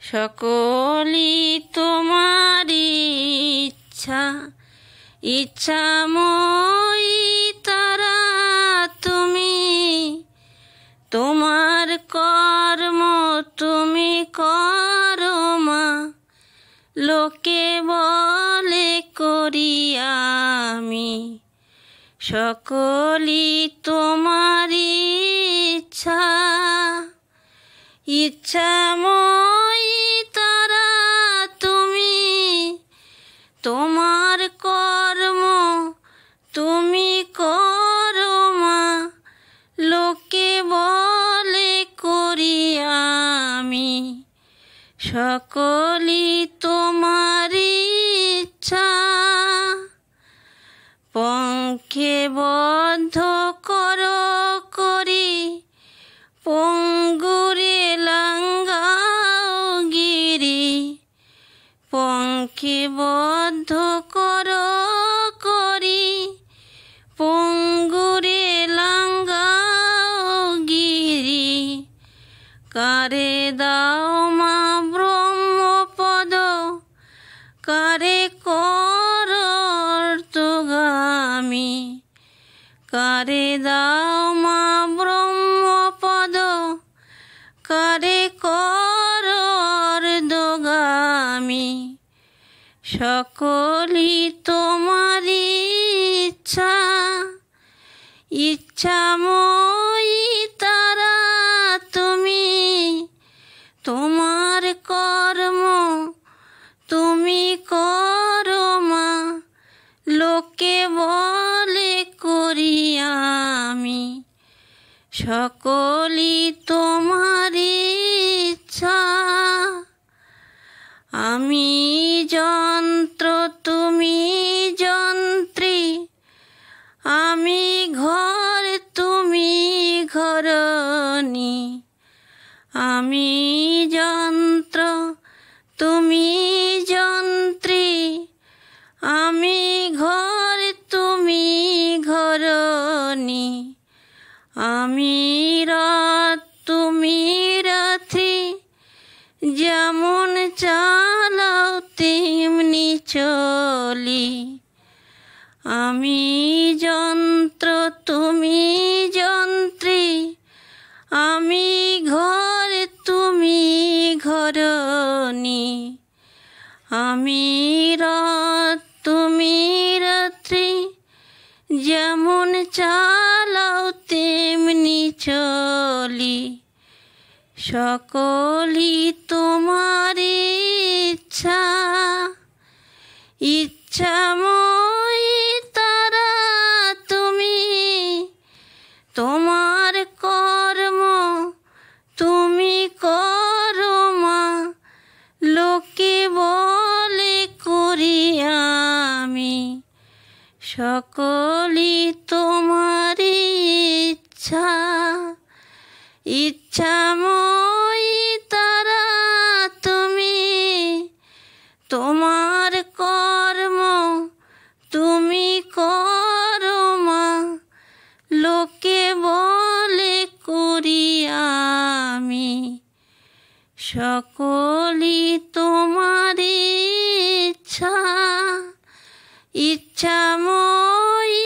সকলই তোমার ইচ্ছা, ইচ্ছাময়ী তারা তুমি। তোমার কর্ম তুমি করো মা, লোকে বলে করি আমি। সকলই তোমার ইচ্ছা, ইচ্ছাময়ী তারা তুমি। তোমার কর্ম তুমি করো মা, লোকে বলে করি আমি। সকলই তোমার ইচ্ছা। পঙ্খে বদ্ধ করো করি, পঙ্গুরে লাঙ্গাও গিরি। পঙ্খে বদ্ধ করো করি, পঙ্গুরে লাঙ্গাও গিরি। কারে দাও মা ব্রহ্মপদ, কারে করো অর্থগামী। কারে দাও মা ব্রহ্মপদ, কারে করো অর্ধগামী। সকলই তোমার ইচ্ছা, ইচ্ছাময়ী তারা তুমি। তোমার কর্ম তুমি করো মা, লোকে বলে করি আমি। সকলই তোমার ইচ্ছা। আমি যন্ত্র তুমি যন্ত্রী, আমি ঘর তুমি ঘরণী। আমি যন্ত্র তুমি যন্ত্রী, আমি ঘর তুমি ঘরণী। আমি রথ তুমি রথী, যেমন চালাও তেমনি চলি। আমি যন্ত্র তুমি যন্ত্রী, আমি ঘর তুমি ঘরণী। আমি রথ তুমি রথী, যেমন চালাও তেমনি চলি। সকলই তোমার ইচ্ছা, ইচ্ছাময়ী তারা তুমি। তোমার কর্ম তুমি করো মা, লোকে বলে করি আমি। সকলই তোমার ইচ্ছা, ইচ্ছাময়ী তারা তুমি। তোমার কর্ম তুমি করো মা, লোকে বলে করি আমি। সকলই তোমার ইচ্ছা, ইচ্ছাময়ী